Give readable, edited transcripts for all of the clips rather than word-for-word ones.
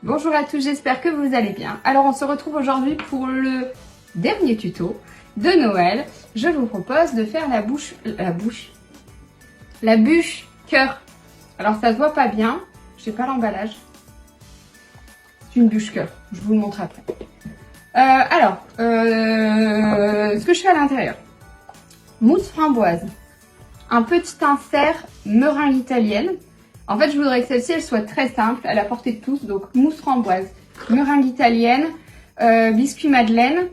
Bonjour à tous, j'espère que vous allez bien. Alors on se retrouve aujourd'hui pour le dernier tuto de Noël. Je vous propose de faire la bûche cœur. Alors ça se voit pas bien, je sais pas l'emballage. C'est une bûche cœur, je vous le montre après. Ce que je fais à l'intérieur. Mousse framboise, un petit insert meringue italienne. En fait, je voudrais que celle-ci, elle soit très simple, à la portée de tous. Donc, mousse framboise, meringue italienne, biscuit madeleine,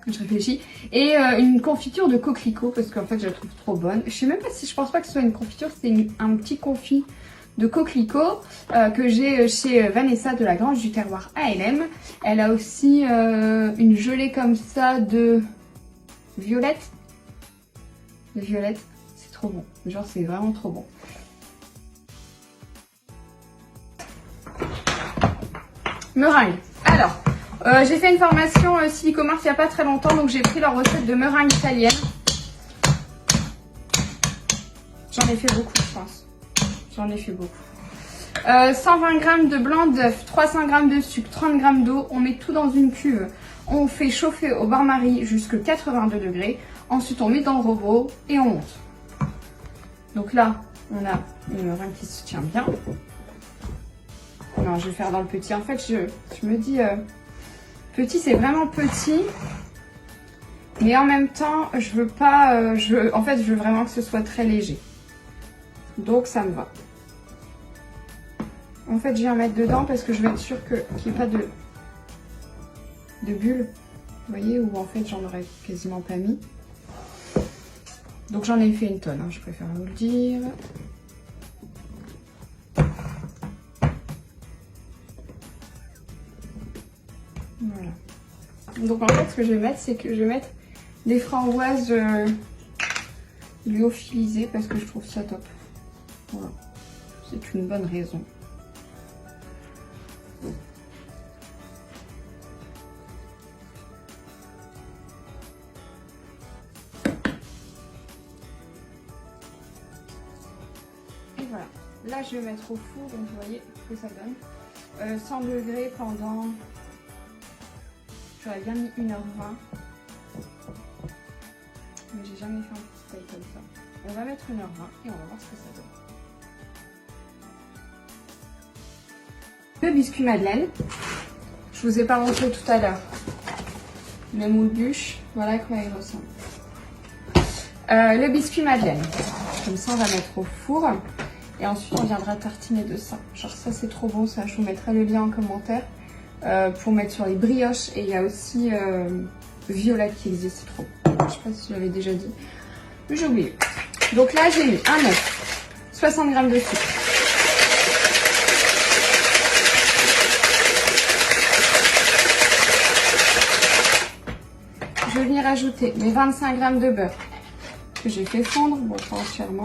je réfléchis, et une confiture de coquelicot, parce qu'en fait, je la trouve trop bonne. Je sais même pas si, je pense pas que ce soit une confiture, c'est un petit confit de coquelicot que j'ai chez Vanessa de la Grange du Terroir ALM. Elle a aussi une gelée comme ça de violette. De violette, c'est trop bon. Genre, c'est vraiment trop bon. Meringue. Alors, j'ai fait une formation Silicomart il n'y a pas très longtemps, donc j'ai pris leur recette de meringue italienne. J'en ai fait beaucoup, je pense. J'en ai fait beaucoup. 120 g de blanc d'œuf, 300 g de sucre, 30 g d'eau. On met tout dans une cuve. On fait chauffer au bain-marie jusqu'à 82 degrés. Ensuite, on met dans le robot et on monte. Donc là, on a une meringue qui se tient bien. Non, je vais faire dans le petit. En fait, je me dis, petit, c'est vraiment petit. Mais en même temps, je veux pas, en fait, je veux vraiment que ce soit très léger. Donc, ça me va. En fait, je viens mettre dedans parce que je veux être sûre qu'il n'y ait pas de bulles. Vous voyez, où en fait, j'en aurais quasiment pas mis. Donc, j'en ai fait une tonne, hein, je préfère vous le dire. Voilà. Donc en fait ce que je vais mettre, c'est que je vais mettre des framboises lyophilisées parce que je trouve ça top. Voilà. C'est une bonne raison. Et voilà. Là je vais mettre au four, donc vous voyez ce que ça donne. 100 degrés pendant... J'aurais bien mis 1h20, mais j'ai jamais fait un petit taille comme ça. On va mettre 1h20 et on va voir ce que ça donne. Le biscuit madeleine, je vous ai pas montré tout à l'heure. Le moule bûche, voilà à quoi il ressemble. Le biscuit madeleine, comme ça on va mettre au four et ensuite on viendra tartiner de ça. Genre ça c'est trop bon, ça je vous mettrai le lien en commentaire. Pour mettre sur les brioches, et il y a aussi Violet qui existe, c'est trop. Je sais pas si je l'avais déjà dit, mais j'ai oublié. Donc là j'ai mis un œuf, 60 g de sucre, je vais venir ajouter mes 25 g de beurre que j'ai fait fondre, bon pas entièrement.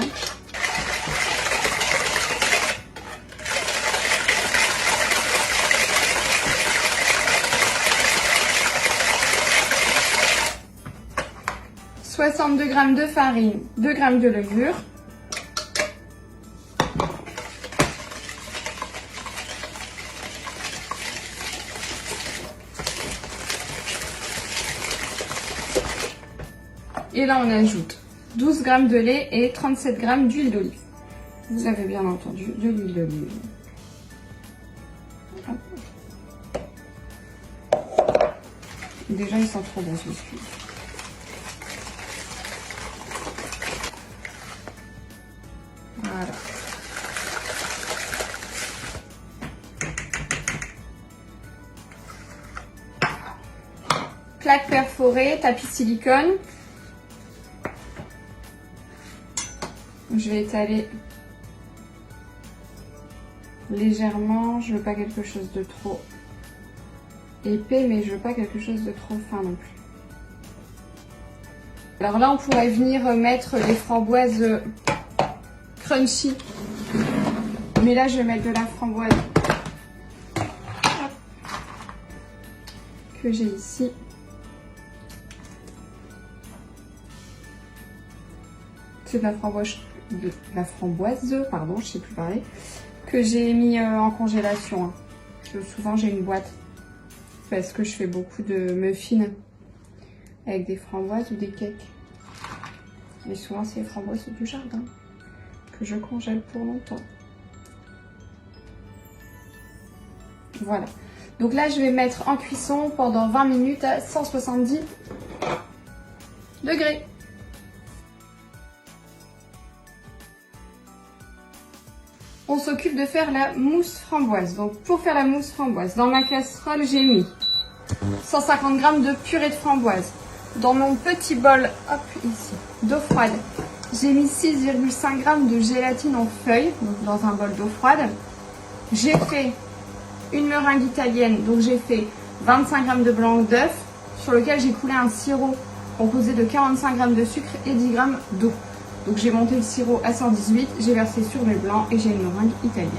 « 62 g de farine, 2 g de levure, et là on ajoute 12 g de lait et 37 g d'huile d'olive. Vous avez bien entendu, de l'huile d'olive. Déjà il sent trop bon ce biscuit. Voilà. Plaque perforée, tapis silicone. Je vais étaler légèrement. Je veux pas quelque chose de trop épais, mais je veux pas quelque chose de trop fin non plus. Alors là, on pourrait venir mettre les framboises crunchy. Mais là, je vais mettre de la framboise que j'ai ici. C'est de la framboise, pardon, je sais plus parler, que j'ai mis en congélation. Souvent j'ai une boîte parce que je fais beaucoup de muffins avec des framboises ou des cakes. Mais souvent c'est les framboises du jardin que je congèle pour longtemps. Voilà. Donc là je vais mettre en cuisson pendant 20 minutes à 170 degrés. On s'occupe de faire la mousse framboise. Donc pour faire la mousse framboise, dans ma casserole, j'ai mis 150 g de purée de framboise. Dans mon petit bol, hop, ici, d'eau froide, j'ai mis 6,5 g de gélatine en feuilles, donc dans un bol d'eau froide. J'ai fait une meringue italienne, donc j'ai fait 25 g de blanc d'œuf, sur lequel j'ai coulé un sirop composé de 45 g de sucre et 10 g d'eau. Donc j'ai monté le sirop à 118, j'ai versé sur le blanc et j'ai une meringue italienne.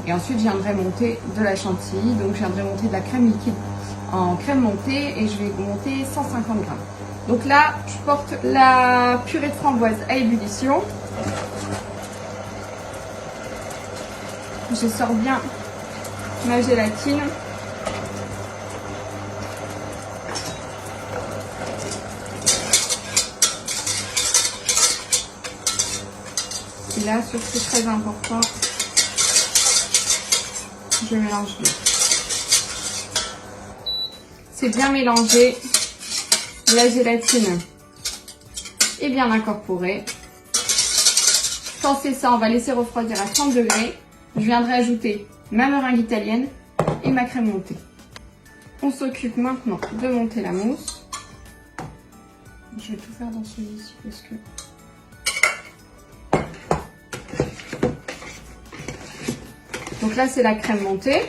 Et ensuite je viendrai monter de la chantilly, donc je viendrai monter de la crème liquide en crème montée et je vais monter 150 g. Donc là je porte la purée de framboise à ébullition. Je sors bien ma gélatine. Et là, surtout très important, je mélange bien. C'est bien mélangé. La gélatine est bien incorporée. Quand c'est ça, on va laisser refroidir à 30 degrés. Je viendrai ajouter ma meringue italienne et ma crème montée. On s'occupe maintenant de monter la mousse. Je vais tout faire dans celui-ci parce que... Donc là, c'est la crème montée.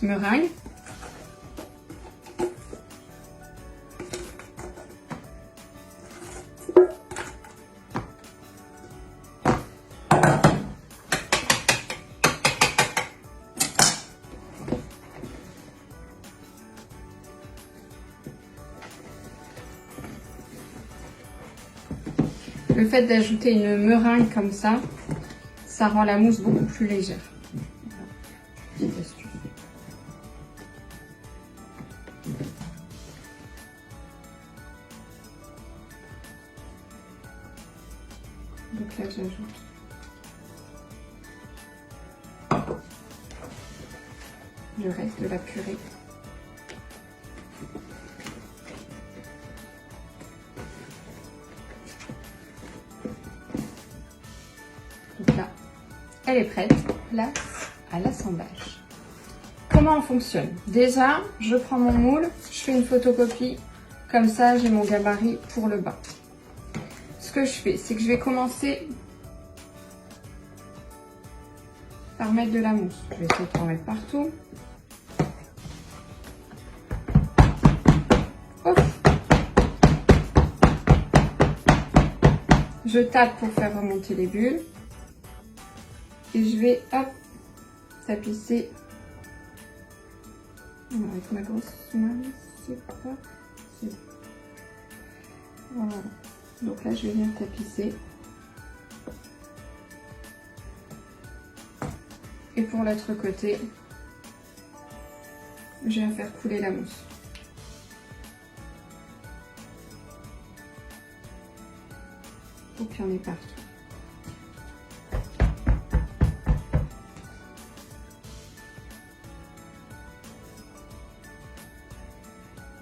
Meringue. Le fait d'ajouter une meringue comme ça rend la mousse beaucoup plus légère. Voilà. Petite astuce. Donc là j'ajoute le reste de la purée. Donc là, elle est prête. Place à l'assemblage. Comment on fonctionne? Déjà, je prends mon moule, je fais une photocopie. Comme ça, j'ai mon gabarit pour le bas. Ce que je fais, c'est que je vais commencer par mettre de la mousse. Je vais essayer de en mettre partout. Hop. Je tape pour faire remonter les bulles. Et je vais, hop, tapisser. Avec ma grosse main, c'est pas... Voilà. Donc là, je vais venir tapisser. Et pour l'autre côté, je vais faire couler la mousse. Pour qu'il y en ait partout.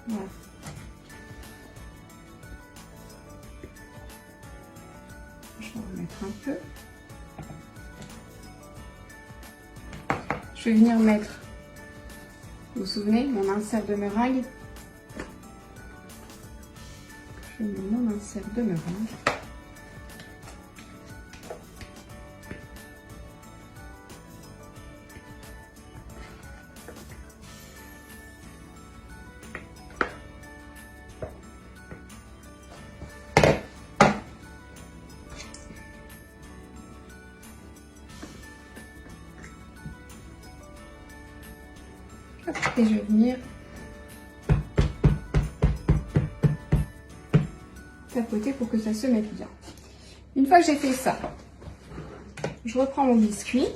Voilà. Je vais en remettre un peu. Je vais venir mettre, vous vous souvenez, mon insert de meringue. Je mets mon insert de meringue. Hop, et je vais venir tapoter pour que ça se mette bien. Une fois que j'ai fait ça, je reprends mon biscuit.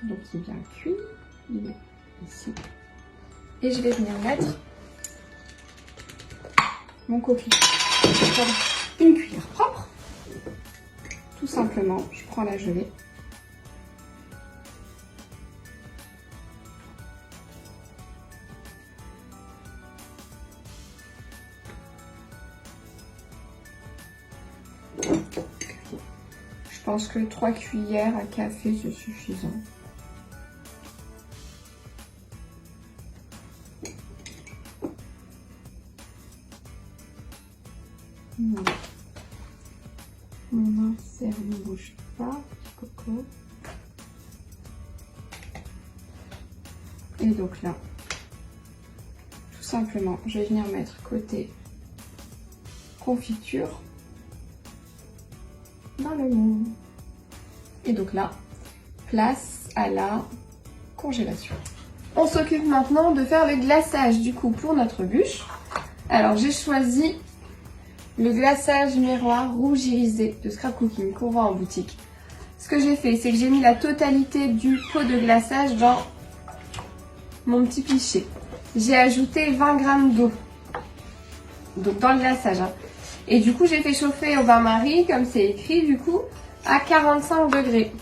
Donc il est bien cuit, il est ici. Et je vais venir mettre mon coquille. Une cuillère propre. Tout simplement, je prends la gelée. Je pense que 3 cuillères à café, c'est suffisant. Voilà. Mon insert ne bouge pas, petit coco. Et donc là, tout simplement, je vais venir mettre côté confiture dans le moule. Et donc là, place à la congélation. On s'occupe maintenant de faire le glaçage du coup pour notre bûche. Alors j'ai choisi le glaçage miroir rouge irisé de Scrap Cooking qu'on vend en boutique. Ce que j'ai fait, c'est que j'ai mis la totalité du pot de glaçage dans mon petit pichet. J'ai ajouté 20 g d'eau, donc dans le glaçage. Hein. Et du coup, j'ai fait chauffer au bain-marie, comme c'est écrit, du coup, à 45 degrés.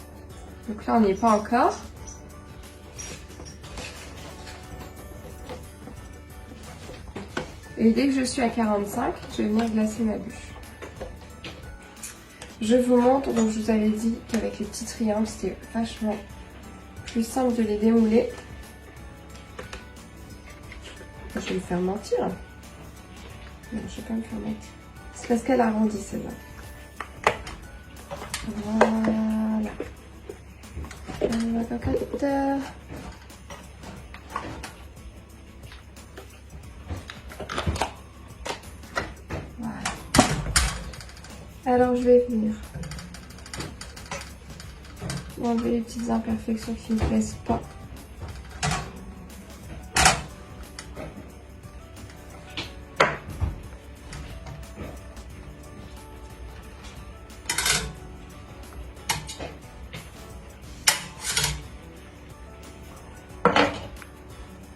Donc là, on n'y est pas encore. Et dès que je suis à 45, je vais venir glacer ma bûche. Je vous montre, donc je vous avais dit qu'avec les petits triangles, c'était vachement plus simple de les démouler. Je vais me faire mentir. Non, je vais pas me faire mentir. C'est parce qu'elle arrondit celle-là. Voilà. La cocotte. Voilà. Alors je vais venir enlever les petites imperfections qui ne me plaisent pas.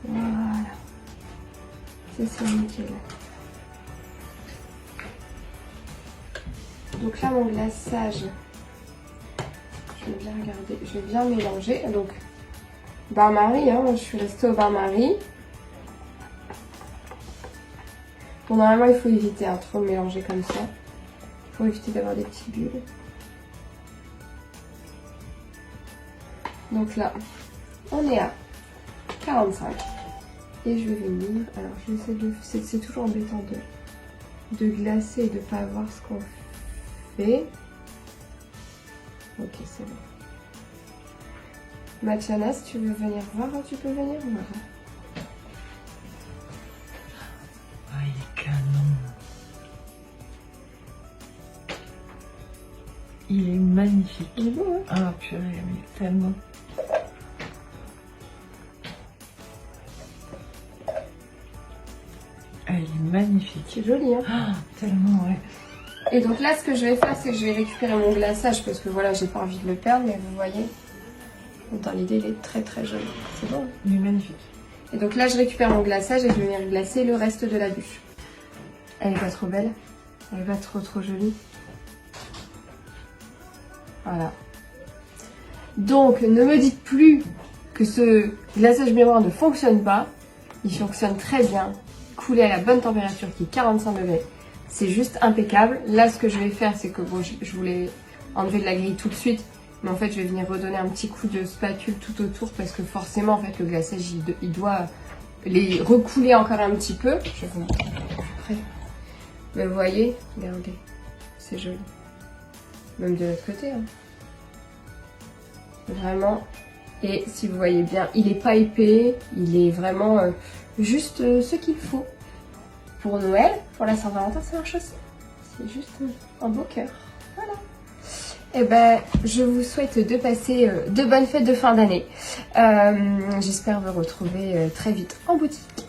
Voilà. C'est nickel. Donc là, mon glaçage, je vais bien regarder, je vais bien mélanger. Donc, bain-marie, hein, moi je suis restée au bain-marie. Bon, normalement, il faut éviter trop mélanger comme ça. Il faut éviter d'avoir des petites bulles. Donc là, on est à 45. Et je vais venir, alors je vais essayer de, c'est toujours embêtant de glacer et de ne pas voir ce qu'on fait. Ok, c'est bon. Mathiana, si tu veux venir voir, tu peux venir voir. Ah, il est canon. Il est magnifique. Il est beau, hein? Ah, purée, mais tellement. Ah, il est magnifique. C'est joli, hein? Ah, tellement, ouais. Et donc là, ce que je vais faire, c'est que je vais récupérer mon glaçage parce que voilà, j'ai pas envie de le perdre, mais vous voyez, dans l'idée, il est très très joli. C'est bon. Il est magnifique. Et donc là, je récupère mon glaçage et je vais venir glacer le reste de la bûche. Elle est pas trop belle? Elle est pas trop jolie? Voilà. Donc, ne me dites plus que ce glaçage miroir ne fonctionne pas. Il fonctionne très bien. Coulé à la bonne température qui est 45 degrés. C'est juste impeccable. Là, ce que je vais faire, c'est que bon, je voulais enlever de la grille tout de suite. Mais en fait, je vais venir redonner un petit coup de spatule tout autour parce que forcément, en fait, le glaçage, il doit les recouler encore un petit peu. Je vais vous montrer après. Mais vous voyez, regardez, c'est joli. Même de l'autre côté. Hein. Vraiment. Et si vous voyez bien, il n'est pas épais. Il est vraiment juste ce qu'il faut. Pour Noël, pour la Saint-Valentin, ça marche aussi. C'est juste un beau cœur. Voilà. Eh ben, je vous souhaite de passer de bonnes fêtes de fin d'année. J'espère vous retrouver très vite en boutique.